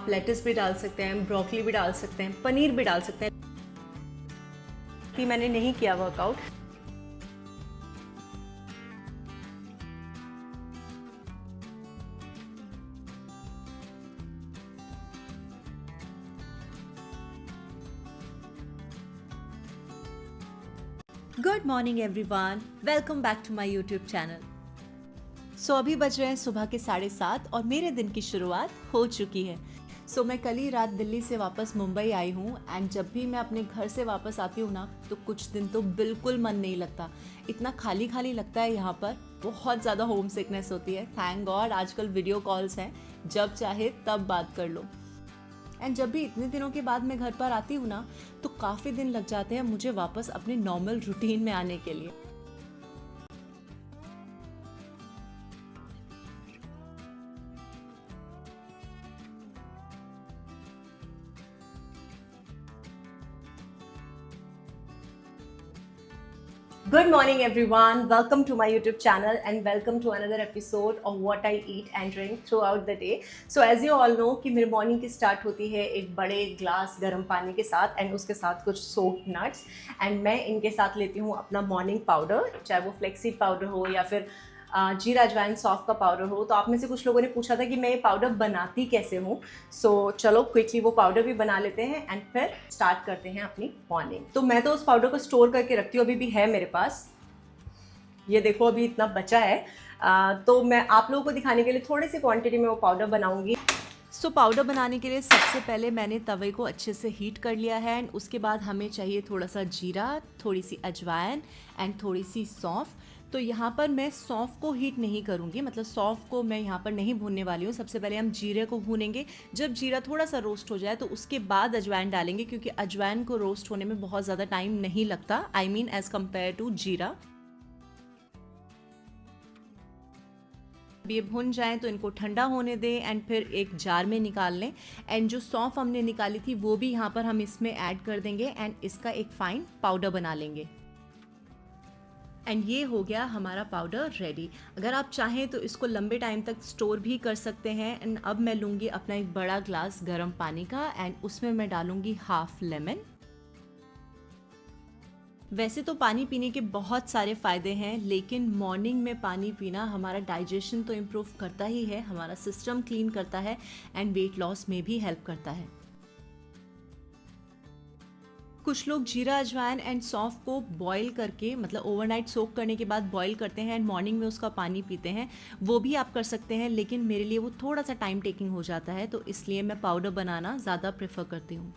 Latus भी डाल सकते हैं, ब्रोकली भी डाल सकते हैं, पनीर भी डाल सकते हैं। कि मैंने नहीं किया workout. Good morning everyone, welcome back to my YouTube channel. अभी बज रहे हैं सुबह के 7:30 और मेरे दिन की शुरुआत हो चुकी है। मैं कल ही रात दिल्ली से वापस मुंबई आई हूँ एंड जब भी मैं अपने घर से वापस आती हूँ ना तो कुछ दिन तो बिल्कुल मन नहीं लगता, इतना खाली खाली लगता है यहाँ पर, बहुत ज़्यादा होम सिकनेस होती है। थैंक गॉड आजकल वीडियो कॉल्स हैं, जब चाहे तब बात कर लो। एंड जब भी इतने दिनों के बाद मैं घर पर आती हूँ ना तो काफ़ी दिन लग जाते हैं मुझे वापस अपने नॉर्मल रूटीन में आने के लिए। Good morning everyone, welcome to my YouTube channel and welcome to another episode of what I eat and drink throughout the day. So as you all know कि मेरी मॉर्निंग की स्टार्ट होती है एक बड़े ग्लास गर्म पानी के साथ एंड उसके साथ कुछ सोक्ड नट्स एंड मैं इनके साथ लेती हूँ अपना मॉर्निंग पाउडर, चाहे वो फ्लेक्सी पाउडर हो या फिर जीरा अजवाइन सौंफ का पाउडर हो। तो आप में से कुछ लोगों ने पूछा था कि मैं ये पाउडर बनाती कैसे हूँ। चलो क्विकली वो पाउडर भी बना लेते हैं एंड फिर स्टार्ट करते हैं अपनी मॉर्निंग। तो मैं तो उस पाउडर को स्टोर करके रखती हूँ, अभी भी है मेरे पास, ये देखो अभी इतना बचा है। तो मैं आप लोगों को दिखाने के लिए थोड़ी सी क्वांटिटी में वो पाउडर बनाऊंगी। पाउडर बनाने के लिए सबसे पहले मैंने तवे को अच्छे से हीट कर लिया है एंड उसके बाद हमें चाहिए थोड़ा सा जीरा, थोड़ी सी अजवाइन एंड थोड़ी सी सौंफ। तो यहाँ पर मैं सौंफ को हीट नहीं करूँगी, मतलब सौंफ को मैं यहाँ पर नहीं भूनने वाली हूँ। सबसे पहले हम जीरे को भूनेंगे, जब जीरा थोड़ा सा रोस्ट हो जाए तो उसके बाद अजवाइन डालेंगे, क्योंकि अजवाइन को रोस्ट होने में बहुत ज़्यादा टाइम नहीं लगता, I mean as compare to jeera. ये भुन जाएं तो इनको ठंडा होने दें एंड फिर एक जार में निकाल लें एंड जो सौंफ हमने निकाली थी वो भी यहाँ पर हम इसमें ऐड कर देंगे एंड इसका एक फाइन पाउडर बना लेंगे। एंड ये हो गया हमारा पाउडर रेडी। अगर आप चाहें तो इसको लंबे टाइम तक स्टोर भी कर सकते हैं। एंड अब मैं लूँगी अपना एक बड़ा ग्लास गर्म पानी का एंड उसमें मैं डालूँगी हाफ लेमन। वैसे तो पानी पीने के बहुत सारे फ़ायदे हैं, लेकिन मॉर्निंग में पानी पीना हमारा डाइजेशन तो इम्प्रूव करता ही है, हमारा सिस्टम क्लीन करता है एंड वेट लॉस में भी हेल्प करता है। कुछ लोग जीरा अजवाइन एंड सौंफ को बॉईल करके, मतलब ओवरनाइट सोक करने के बाद बॉईल करते हैं एंड मॉर्निंग में उसका पानी पीते हैं, वो भी आप कर सकते हैं, लेकिन मेरे लिए वो थोड़ा सा टाइम टेकिंग हो जाता है, तो इसलिए मैं पाउडर बनाना ज़्यादा प्रेफर करती हूँ।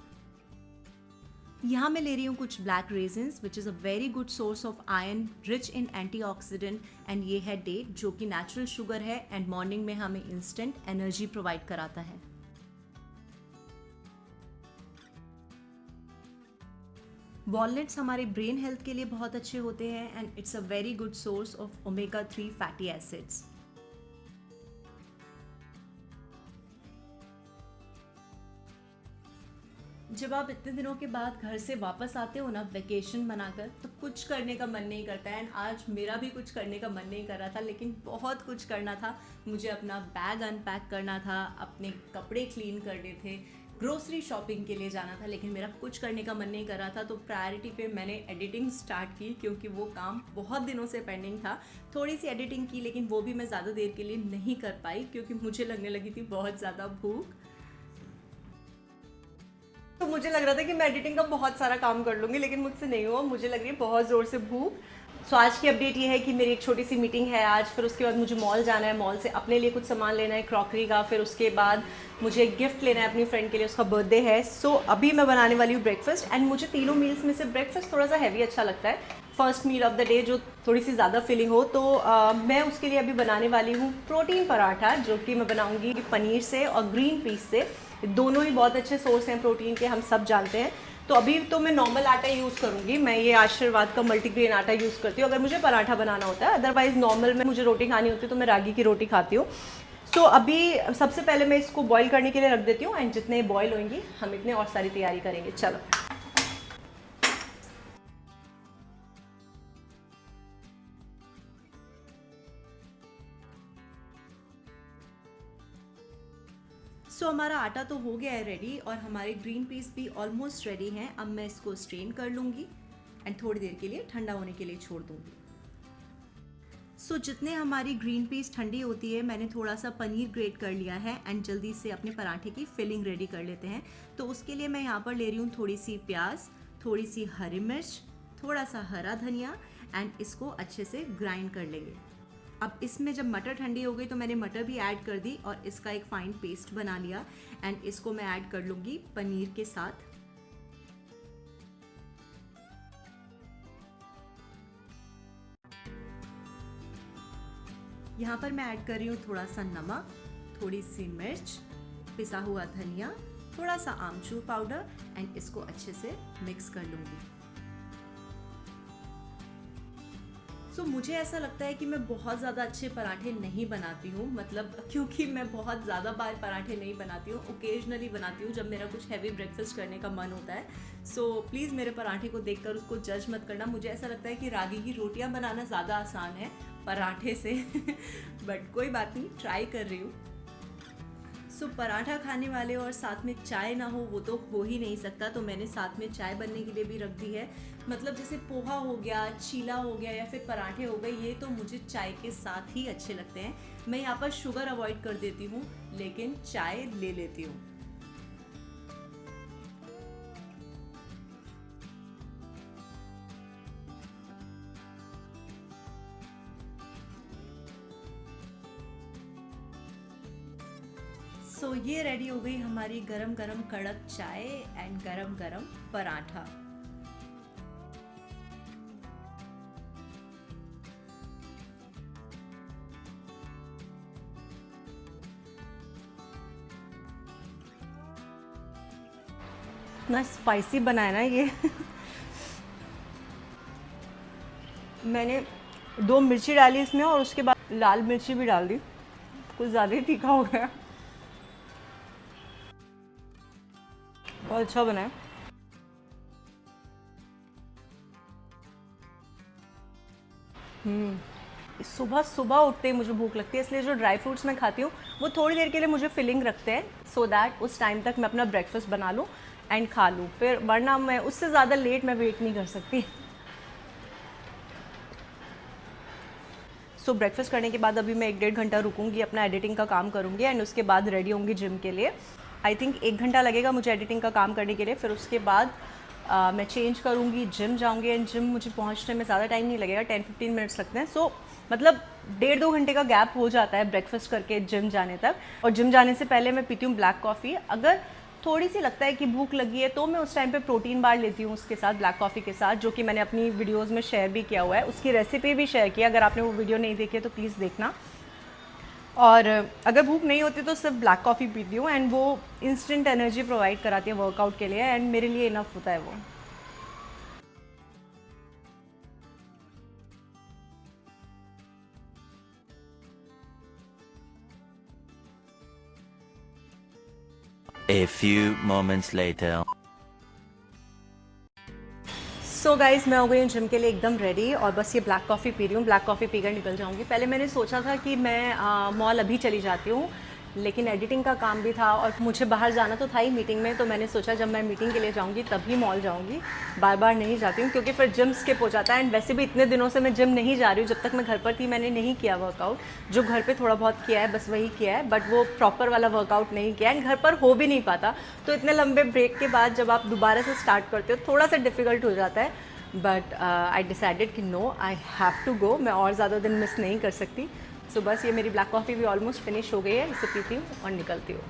यहाँ मैं ले रही हूँ कुछ black resins which is a very good source of iron, rich in antioxidant and ये है डेट जो कि नेचुरल शुगर है एंड मॉर्निंग में हमें इंस्टेंट एनर्जी प्रोवाइड कराता है। वॉलनट्स हमारे ब्रेन हेल्थ के लिए बहुत अच्छे होते हैं and it's a very good source of omega 3 fatty acids. जब आप इतने दिनों के बाद घर से वापस आते हो ना वेकेशन बनाकर, तो कुछ करने का मन नहीं करता है एंड आज मेरा भी कुछ करने का मन नहीं कर रहा था, लेकिन बहुत कुछ करना था। मुझे अपना बैग अनपैक करना था, अपने कपड़े क्लीन करने थे, ग्रोसरी शॉपिंग के लिए जाना था, लेकिन मेरा कुछ करने का मन नहीं कर रहा था। तो प्रायोरिटी पे मैंने एडिटिंग स्टार्ट की, क्योंकि वो काम बहुत दिनों से पेंडिंग था। थोड़ी सी एडिटिंग की, लेकिन वो भी मैं ज़्यादा देर के लिए नहीं कर पाई क्योंकि मुझे लगने लगी थी बहुत ज़्यादा भूख। तो मुझे लग रहा था कि मैं एडिटिंग का बहुत सारा काम कर लूँगी, लेकिन मुझसे नहीं हुआ। मुझे लग रही है बहुत ज़ोर से भूख। आज की अपडेट ये है कि मेरी एक छोटी सी मीटिंग है आज, फिर उसके बाद मुझे मॉल जाना है, मॉल से अपने लिए कुछ सामान लेना है क्रॉकरी का, फिर उसके बाद मुझे एक गिफ्ट लेना है अपनी फ्रेंड के लिए, उसका बर्थडे है। अभी मैं बनाने वाली हूँ ब्रेकफास्ट एंड मुझे तीनों मील्स में से ब्रेकफास्ट थोड़ा सा हैवी अच्छा लगता है, first meal of the day जो थोड़ी सी ज़्यादा फिलिंग हो। मैं उसके लिए अभी बनाने वाली हूँ प्रोटीन पराठा, जो कि मैं बनाऊँगी पनीर से और ग्रीन पीस से। दोनों ही बहुत अच्छे सोर्स हैं प्रोटीन के, हम सब जानते हैं। तो अभी तो मैं नॉर्मल आटा यूज़ करूँगी, मैं ये आशीर्वाद का मल्टीग्रेन आटा यूज़ करती हूँ अगर मुझे पराठा बनाना होता है। अदरवाइज़ नॉर्मल में मुझे रोटी खानी होती है तो मैं रागी की रोटी खाती हूँ। अभी सबसे पहले मैं इसको बॉईल करने के लिए रख देती हूँ एंड जितने बॉईल होंगी हम इतने और सारी तैयारी करेंगे। चलो सो हमारा आटा तो हो गया है रेडी और हमारे ग्रीन पीस भी ऑलमोस्ट रेडी हैं। अब मैं इसको स्ट्रेन कर लूँगी एंड थोड़ी देर के लिए ठंडा होने के लिए छोड़ दूँगी। सो जितने हमारी ग्रीन पीस ठंडी होती है, मैंने थोड़ा सा पनीर ग्रेट कर लिया है एंड जल्दी से अपने पराठे की फिलिंग रेडी कर लेते हैं। तो उसके लिए मैं यहाँ पर ले रही हूँ थोड़ी सी प्याज, थोड़ी सी हरी मिर्च, थोड़ा सा हरा धनिया एंड इसको अच्छे से ग्राइंड कर लेंगे। अब इसमें जब मटर ठंडी हो गई तो मैंने मटर भी ऐड कर दी और इसका एक फाइन पेस्ट बना लिया एंड इसको मैं ऐड कर लूँगी पनीर के साथ। यहाँ पर मैं ऐड कर रही हूँ थोड़ा सा नमक, थोड़ी सी मिर्च, पिसा हुआ धनिया, थोड़ा सा आमचूर पाउडर एंड इसको अच्छे से मिक्स कर लूँगी। सो मुझे ऐसा लगता है कि मैं बहुत ज़्यादा अच्छे पराठे नहीं बनाती हूँ, मतलब क्योंकि मैं बहुत ज़्यादा बार पराठे नहीं बनाती हूँ, ओकेजनली बनाती हूँ जब मेरा कुछ हैवी ब्रेकफास्ट करने का मन होता है। सो प्लीज़ मेरे पराठे को देखकर उसको जज मत करना। मुझे ऐसा लगता है कि रागी की रोटियाँ बनाना ज़्यादा आसान है पराठे से बट कोई बात नहीं, ट्राई कर रही हूँ। सो पराठा खाने वाले और साथ में चाय ना हो वो तो हो ही नहीं सकता, तो मैंने साथ में चाय बनने के लिए भी रख दी है। मतलब जैसे पोहा हो गया, चीला हो गया या फिर पराठे हो गए, ये तो मुझे चाय के साथ ही अच्छे लगते हैं। मैं यहाँ पर शुगर अवॉइड कर देती हूँ लेकिन चाय ले लेती हूँ। सो ये रेडी हो गई हमारी गरम गरम कड़क चाय एंड गरम गरम पराठा। इतना स्पाइसी बनाया ना ये मैंने 2 मिर्ची डाली इसमें और उसके बाद लाल मिर्ची भी डाल दी, कुछ ज़्यादा ही तीखा हो गया। बहुत अच्छा बना है। सुबह सुबह उठते ही मुझे भूख लगती है, इसलिए जो ड्राई फ्रूट्स मैं खाती हूँ वो थोड़ी देर के लिए मुझे फिलिंग रखते हैं सो दैट उस टाइम तक मैं अपना ब्रेकफास्ट बना लूँ एंड खा लूँ, फिर वरना मैं उससे ज़्यादा लेट मैं वेट नहीं कर सकती। सो ब्रेकफास्ट करने के बाद अभी मैं 1-1.5 घंटा रुकूंगी, अपना एडिटिंग का काम करूँगी एंड उसके बाद रेडी होंगी जिम के लिए। आई थिंक 1 घंटा लगेगा मुझे एडिटिंग का काम करने के लिए। फिर उसके बाद मैं चेंज करूँगी, जिम जाऊँगी एंड जिम मुझे पहुँचने में ज़्यादा टाइम नहीं लगेगा, 10-15 मिनट्स लगते हैं। सो मतलब 1.5-2 घंटे का गैप हो जाता है ब्रेकफास्ट करके जिम जाने तक। और जिम जाने से पहले मैं पीती हूँ ब्लैक कॉफ़ी। अगर थोड़ी सी लगता है कि भूख लगी है तो मैं उस टाइम पे प्रोटीन बार लेती हूँ उसके साथ, ब्लैक कॉफ़ी के साथ, जो कि मैंने अपनी वीडियोस में शेयर भी किया हुआ है। उसकी रेसिपी भी शेयर किया, अगर आपने वो वीडियो नहीं देखी है तो प्लीज़ देखना। और अगर भूख नहीं होती तो सिर्फ ब्लैक कॉफ़ी पीती हूँ एंड वो इंस्टेंट एनर्जी प्रोवाइड कराती है वर्कआउट के लिए एंड मेरे लिए इनफ होता है वो। A few moments later. So guys मैं हो गई हूँ जिम के लिए एकदम रेडी और बस ये ब्लैक कॉफ़ी पी रही हूँ। ब्लैक कॉफ़ी पीकर निकल जाऊँगी। पहले मैंने सोचा था कि मैं मॉल अभी चली जाती हूँ, लेकिन एडिटिंग का काम भी था और मुझे बाहर जाना तो था ही मीटिंग में, तो मैंने सोचा जब मैं मीटिंग के लिए जाऊँगी तभी मॉल जाऊँगी, बार बार नहीं जाती हूँ क्योंकि फिर जिम स्किप हो जाता है। एंड वैसे भी इतने दिनों से मैं जिम नहीं जा रही हूँ, जब तक मैं घर पर थी मैंने नहीं किया वर्कआउट। जो घर पे थोड़ा बहुत किया है बस वही किया है, बट वो प्रॉपर वाला वर्कआउट नहीं किया एंड घर पर हो भी नहीं पाता। तो इतने लंबे ब्रेक के बाद जब आप दोबारा से स्टार्ट करते हो थोड़ा सा डिफ़िकल्ट हो जाता है, बट आई डिसाइडेड कि no I have to go, मैं और ज़्यादा दिन मिस नहीं कर सकती। सो बस ये मेरी ब्लैक कॉफ़ी भी ऑलमोस्ट फिनिश हो गई है, इसे पीती हूँ और निकलती हूँ।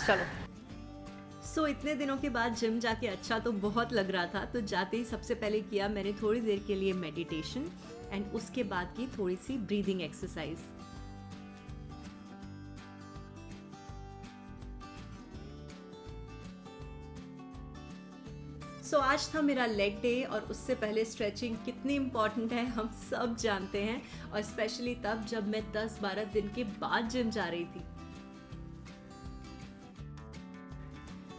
चलो। सो इतने दिनों के बाद जिम जाके अच्छा तो बहुत लग रहा था, तो जाते ही सबसे पहले किया मैंने थोड़ी देर के लिए मेडिटेशन एंड उसके बाद की थोड़ी सी ब्रीदिंग एक्सरसाइज। सो आज था मेरा लेग डे और उससे पहले स्ट्रेचिंग कितनी इम्पॉर्टेंट है हम सब जानते हैं, और स्पेशली तब जब मैं 10-12 दिन के बाद जिम जा रही थी।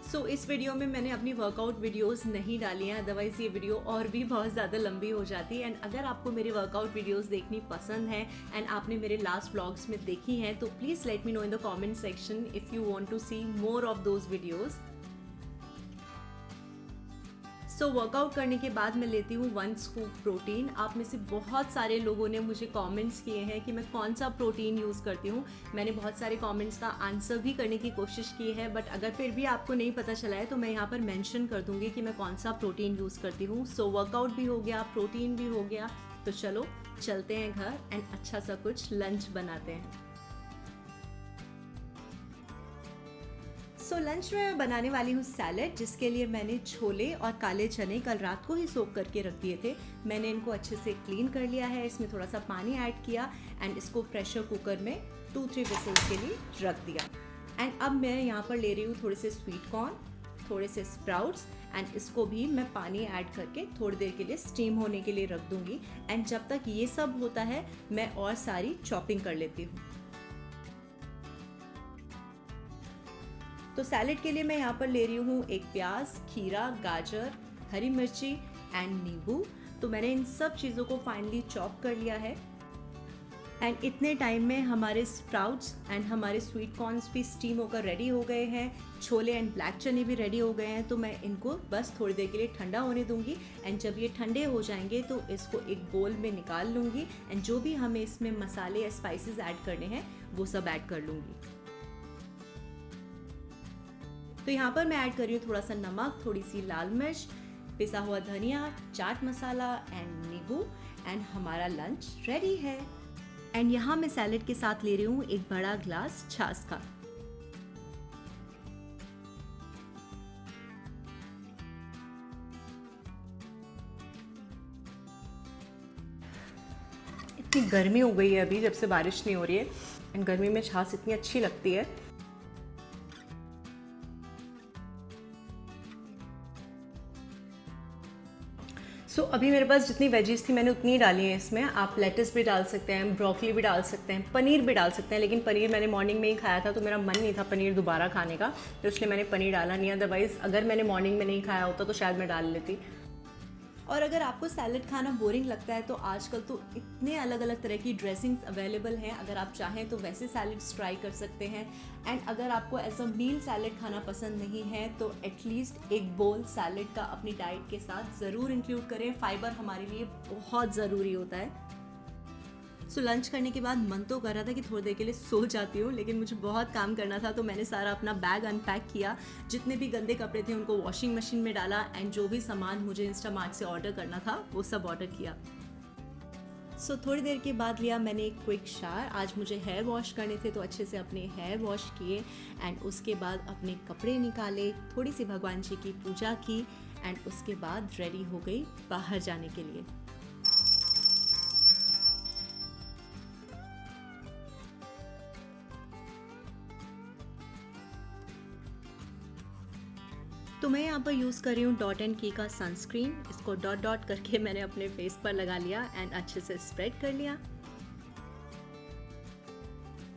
सो इस वीडियो में मैंने अपनी वर्कआउट वीडियोस नहीं डाली हैं, अदरवाइज़ ये वीडियो और भी बहुत ज़्यादा लंबी हो जाती है। एंड अगर आपको मेरी वर्कआउट वीडियोस देखनी पसंद है एंड आपने मेरे लास्ट व्लॉग्स में देखी हैं तो please let me know in the comment section if you want to see more of those videos. So workout करने के बाद मैं लेती हूँ 1 स्कूप प्रोटीन। आप में से बहुत सारे लोगों ने मुझे कमेंट्स किए हैं कि मैं कौन सा प्रोटीन यूज़ करती हूँ। मैंने बहुत सारे कमेंट्स का आंसर भी करने की कोशिश की है, बट अगर फिर भी आपको नहीं पता चला है तो मैं यहाँ पर मेंशन कर दूँगी कि मैं कौन सा प्रोटीन यूज़ करती हूँ। सो वर्कआउट भी हो गया, प्रोटीन भी हो गया, तो चलो चलते हैं घर एंड अच्छा सा कुछ लंच बनाते हैं। सो लंच में मैं बनाने वाली हूँ सैलेड, जिसके लिए मैंने छोले और काले चने कल रात को ही सोक करके रख दिए थे। मैंने इनको अच्छे से क्लीन कर लिया है, इसमें थोड़ा सा पानी ऐड किया एंड इसको प्रेशर कुकर में 2-3 विसल्स के लिए रख दिया। एंड अब मैं यहाँ पर ले रही हूँ थोड़े से स्वीट कॉर्न, थोड़े से स्प्राउट्स एंड इसको भी मैं पानी ऐड करके थोड़ी देर के लिए स्टीम होने के लिए रख दूँगी। एंड जब तक ये सब होता है मैं और सारी चॉपिंग कर लेती हूँ। तो सैलेड के लिए मैं यहाँ पर ले रही हूँ एक प्याज, खीरा, गाजर, हरी मिर्ची एंड नींबू। तो मैंने इन सब चीज़ों को फाइनली चॉप कर लिया है। एंड इतने टाइम में हमारे स्प्राउट्स एंड हमारे स्वीट कॉर्न्स भी स्टीम होकर रेडी हो गए हैं, छोले एंड ब्लैक चने भी रेडी हो गए हैं। तो मैं इनको बस थोड़ी देर के लिए ठंडा होने दूंगी एंड जब ये ठंडे हो जाएंगे तो इसको एक बोल में निकाल लूँगी एंड जो भी हमें इसमें मसाले या स्पाइसेस ऐड करने हैं वो सब ऐड कर लूँगी। तो यहाँ पर मैं ऐड कर रही हूँ थोड़ा सा नमक, थोड़ी सी लाल मिर्च, पिसा हुआ धनिया, चाट मसाला एंड नींबू एंड हमारा लंच रेडी है। एंड यहाँ मैं सैलेड के साथ ले रही हूँ एक बड़ा ग्लास छाछ का। इतनी गर्मी हो गई है अभी जब से बारिश नहीं हो रही है एंड गर्मी में छाछ इतनी अच्छी लगती है। सो अभी मेरे पास जितनी वेजीज थी मैंने उतनी ही डाली हैं इसमें। आप लेटस भी डाल सकते हैं, ब्रोकली भी डाल सकते हैं, पनीर भी डाल सकते हैं, लेकिन पनीर मैंने मॉर्निंग में ही खाया था तो मेरा मन नहीं था पनीर दोबारा खाने का, तो इसलिए मैंने पनीर डाला नहीं। अदरवाइज़ अगर मैंने मॉर्निंग में नहीं खाया होता तो शायद मैं डाल लेती। और अगर आपको सैलेड खाना बोरिंग लगता है तो आजकल तो इतने अलग अलग तरह की ड्रेसिंग्स अवेलेबल हैं, अगर आप चाहें तो वैसे सैलेड्स ट्राई कर सकते हैं। एंड अगर आपको एज अ मील सैलेड खाना पसंद नहीं है तो एटलीस्ट एक बोल सैलेड का अपनी डाइट के साथ ज़रूर इंक्लूड करें। फाइबर हमारे लिए बहुत ज़रूरी होता है। सो लंच करने के बाद मन तो कर रहा था कि थोड़ी देर के लिए सो जाती हूँ, लेकिन मुझे बहुत काम करना था तो मैंने सारा अपना बैग अनपैक किया। जितने भी गंदे कपड़े थे उनको वॉशिंग मशीन में डाला एंड जो भी सामान मुझे इंस्टामार्ट से ऑर्डर करना था वो सब ऑर्डर किया। सो थोड़ी देर के बाद लिया मैंने एक क्विक शावर। आज मुझे हेयर वॉश करने थे तो अच्छे से अपने हेयर वॉश किए एंड उसके बाद अपने कपड़े निकाले, थोड़ी सी भगवान जी की पूजा की एंड उसके बाद रेडी हो गई बाहर जाने के लिए। तो मैं यहाँ पर यूज़ कर रही हूँ डॉट एंड की का सनस्क्रीन। इसको डॉट डॉट करके मैंने अपने फेस पर लगा लिया एंड अच्छे से स्प्रेड कर लिया।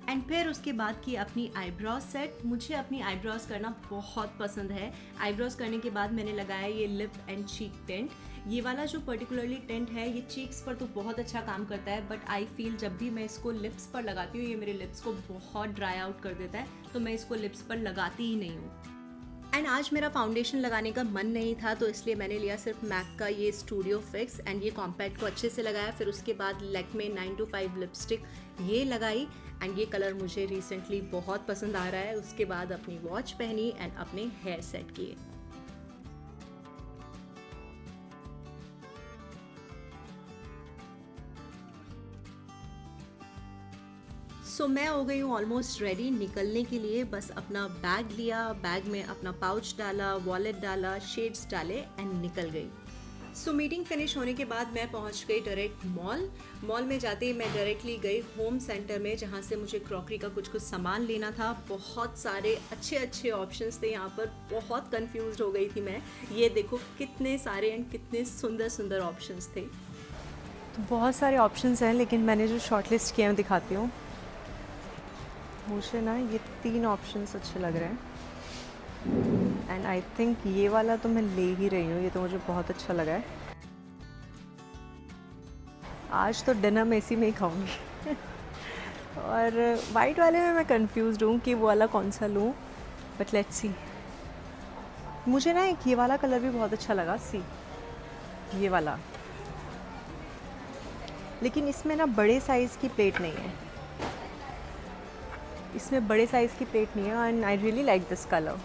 एंड फिर उसके बाद की अपनी आईब्रोज सेट। मुझे अपनी आईब्रोज करना बहुत पसंद है। आईब्रोज करने के बाद मैंने लगाया ये लिप एंड चीक टेंट। ये वाला जो पर्टिकुलरली टेंट है ये चीक्स पर तो बहुत अच्छा काम करता है, बट आई फील जब भी मैं इसको लिप्स पर लगाती हूँ ये मेरे लिप्स को बहुत ड्राई आउट कर देता है, तो मैं इसको लिप्स पर लगाती ही नहीं हूँ। एंड आज मेरा फाउंडेशन लगाने का मन नहीं था तो इसलिए मैंने लिया सिर्फ मैक का ये स्टूडियो फिक्स एंड ये कॉम्पैक्ट को अच्छे से लगाया। फिर उसके बाद लैक्मे 925 लिपस्टिक ये लगाई एंड ये कलर मुझे रिसेंटली बहुत पसंद आ रहा है। उसके बाद अपनी वॉच पहनी एंड अपने हेयर सेट किए। सो मैं हो गई हूँ ऑलमोस्ट रेडी निकलने के लिए। बस अपना बैग लिया, बैग में अपना पाउच डाला, वॉलेट डाला, शेड्स डाले एंड निकल गई। सो मीटिंग फिनिश होने के बाद मैं पहुँच गई डायरेक्ट मॉल में जाते ही मैं डायरेक्टली गई होम सेंटर में, जहाँ से मुझे क्रॉकरी का कुछ सामान लेना था। बहुत सारे अच्छे ऑप्शंस थे यहाँ पर, बहुत कंफ्यूज हो गई थी मैं। ये देखो कितने सारे एंड कितने सुंदर ऑप्शंस थे। तो बहुत सारे ऑप्शंस हैं, लेकिन मैंने जो शॉर्टलिस्ट किए हैं दिखाती हूँ। मुझे ना ये 3 ऑप्शंस अच्छे लग रहे हैं। एंड आई थिंक ये वाला तो मैं ले ही रही हूँ, ये तो मुझे बहुत अच्छा लगा है। आज तो डिनर में इसी में ही खाऊंगी। और वाइट वाले में मैं कंफ्यूज हूँ कि वो वाला कौन सा लूँ, बट लेट्स सी। मुझे ना एक ये वाला कलर भी बहुत अच्छा लगा, सी ये वाला, लेकिन इसमें ना बड़े साइज़ की प्लेट नहीं है, इसमें बड़े साइज़ की प्लेट नहीं है। And I really like this colour.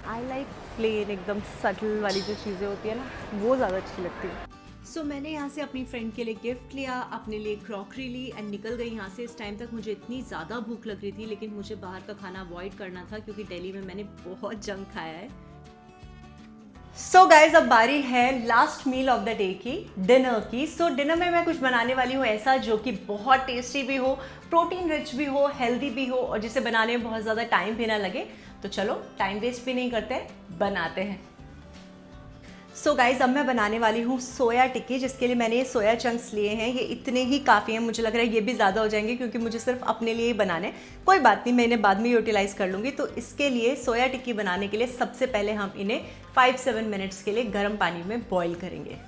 I like plain एकदम सटल वाली जो चीज़ें होती है ना, वो ज़्यादा अच्छी लगती है। सो मैंने यहाँ से अपनी फ्रेंड के लिए गिफ्ट लिया, अपने लिए क्रॉकरी ली एंड निकल गई यहाँ से। इस टाइम तक मुझे इतनी ज़्यादा भूख लग रही थी, लेकिन मुझे बाहर का खाना अवॉइड करना था क्योंकि दिल्ली में मैंने बहुत जंक खाया है। सो गाइज, अब बारी है last meal of the day की, डिनर की। सो डिनर में मैं कुछ बनाने वाली हूँ ऐसा जो कि बहुत टेस्टी भी हो, प्रोटीन रिच भी हो, हेल्दी भी हो और जिसे बनाने में बहुत ज़्यादा टाइम भी ना लगे। तो चलो टाइम वेस्ट भी नहीं करते, बनाते हैं। सो गाइज, अब मैं बनाने वाली हूँ सोया टिक्की, जिसके लिए मैंने ये सोया चंक्स लिए हैं। ये इतने ही काफ़ी हैं, मुझे लग रहा है ये भी ज़्यादा हो जाएंगे क्योंकि मुझे सिर्फ अपने लिए ही बनाने। कोई बात नहीं, मैं इन्हें बाद में यूटिलाइज़ कर लूँगी। तो इसके लिए सोया टिक्की बनाने के लिए सबसे पहले हम इन्हें 5-7 मिनट्स के लिए गर्म पानी में बॉईल करेंगे।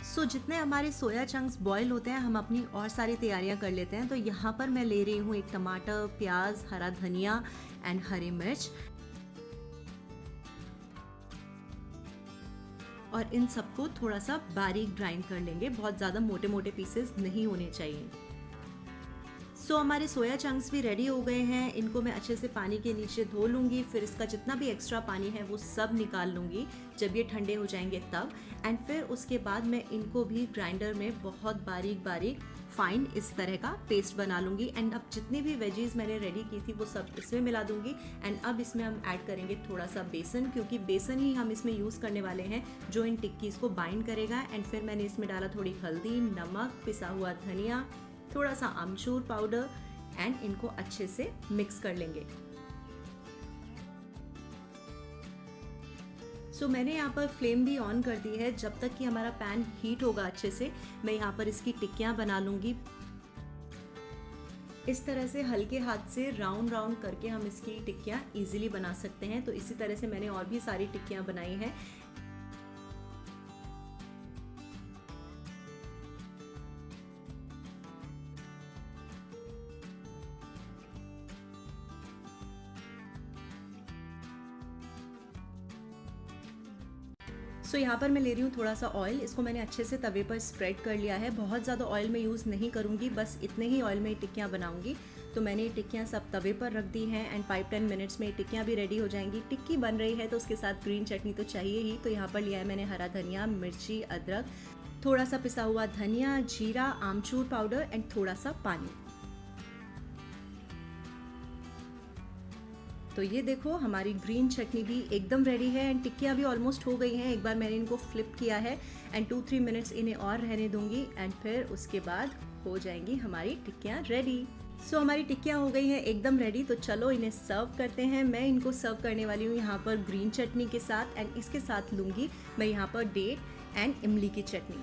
सो जितने हमारे सोया चंक्स बॉईल होते हैं, हम अपनी और सारी तैयारियां कर लेते हैं। तो यहाँ पर मैं ले रही हूँ एक टमाटर, प्याज, हरा धनिया एंड हरी मिर्च, और इन सबको थोड़ा सा बारीक ग्राइंड कर लेंगे। बहुत ज़्यादा मोटे मोटे पीसेस नहीं होने चाहिए। सो हमारे सोया चंक्स भी रेडी हो गए हैं। इनको मैं अच्छे से पानी के नीचे धो लूँगी, फिर इसका जितना भी एक्स्ट्रा पानी है वो सब निकाल लूँगी जब ये ठंडे हो जाएंगे तब। एंड फिर उसके बाद मैं इनको भी ग्राइंडर में बहुत बारीक बारीक फाइन इस तरह का पेस्ट बना लूँगी। एंड अब जितनी भी वेजीज मैंने रेडी की थी वो सब इसमें मिला दूँगी। एंड अब इसमें हम ऐड करेंगे थोड़ा सा बेसन, क्योंकि बेसन ही हम इसमें यूज़ करने वाले हैं जो इन टिक्कीज़ को बाइंड करेगा। एंड फिर मैंने इसमें डाला थोड़ी हल्दी, नमक, पिसा हुआ धनिया, थोड़ा सा आमचूर पाउडर, एंड इनको अच्छे से मिक्स कर लेंगे। सो मैंने यहाँ पर फ्लेम भी ऑन कर दी है। जब तक कि हमारा पैन हीट होगा अच्छे से, मैं यहाँ पर इसकी टिक्कियाँ बना लूँगी। इस तरह से हल्के हाथ से राउंड राउंड करके हम इसकी टिक्कियाँ इजीली बना सकते हैं। तो इसी तरह से मैंने और भी सारी टिक्कियाँ बनाई हैं। सो यहाँ पर मैं ले रही हूँ थोड़ा सा ऑयल। इसको मैंने अच्छे से तवे पर स्प्रेड कर लिया है। बहुत ज़्यादा ऑयल में यूज़ नहीं करूँगी, बस इतने ही ऑयल में टिक्कियाँ बनाऊँगी। तो मैंने ये टिक्कियाँ सब तवे पर रख दी हैं एंड 5-10 मिनट्स में ये टिक्कियाँ भी रेडी हो जाएंगी। टिक्की बन रही है तो उसके साथ ग्रीन चटनी तो चाहिए ही। तो यहाँ पर लिया है मैंने हरा धनिया, मिर्ची, अदरक, थोड़ा सा पिसा हुआ धनिया, जीरा, आमचूर पाउडर एंड थोड़ा सा पानी। तो ये देखो हमारी ग्रीन चटनी भी एकदम रेडी है एंड टिक्कियाँ भी ऑलमोस्ट हो गई हैं। एक बार मैंने इनको फ्लिप किया है एंड 2-3 मिनट्स इन्हें और रहने दूंगी एंड फिर उसके बाद हो जाएंगी हमारी टिक्कियाँ रेडी। सो हमारी टिक्कियाँ हो गई हैं एकदम रेडी। तो चलो इन्हें सर्व करते हैं। मैं इनको सर्व करने वाली हूँ यहाँ पर ग्रीन चटनी के साथ एंड इसके साथ लूँगी मैं यहाँ पर डेट एंड इमली की चटनी।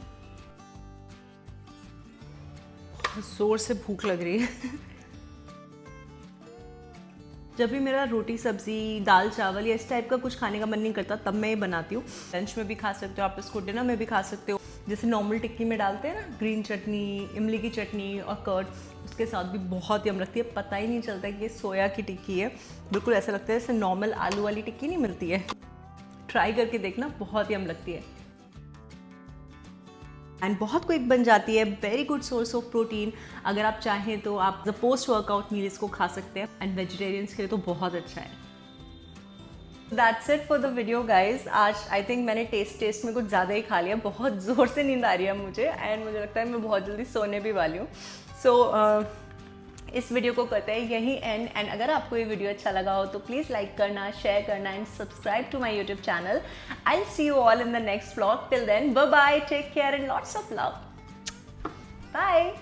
जोर से भूख लग रही है। जब भी मेरा रोटी सब्ज़ी, दाल चावल या इस टाइप का कुछ खाने का मन नहीं करता तब मैं ये बनाती हूँ। लंच में भी खा सकते हो आप इसको, डिनर में भी खा सकते हो। जैसे नॉर्मल टिक्की में डालते हैं ना ग्रीन चटनी, इमली की चटनी और कर्ड, उसके साथ भी बहुत यम लगती है। पता ही नहीं चलता कि ये सोया की टिक्की है। बिल्कुल ऐसा लगता है जैसे नॉर्मल आलू वाली टिक्की नहीं मिलती है। ट्राई करके देखना, बहुत यम लगती है एंड बहुत क्विक बन जाती है। Very good source of protein. अगर आप चाहें तो आप पोस्ट वर्कआउट मील इसको खा सकते हैं एंड वेजिटेरियंस के लिए तो बहुत अच्छा है। That's it for the video guys. आज आई थिंक मैंने टेस्ट में कुछ ज़्यादा ही खा लिया। बहुत ज़ोर से नींद आ रही है मुझे एंड मुझे लगता है मैं बहुत जल्दी सोने भी वाली हूँ। सो इस वीडियो को करते हैं यही एंड अगर आपको ये वीडियो अच्छा लगा हो तो प्लीज़ लाइक करना, शेयर करना and subscribe to my YouTube channel. I see you all in the next vlog. Till then, bye bye, take care and lots of love. Bye.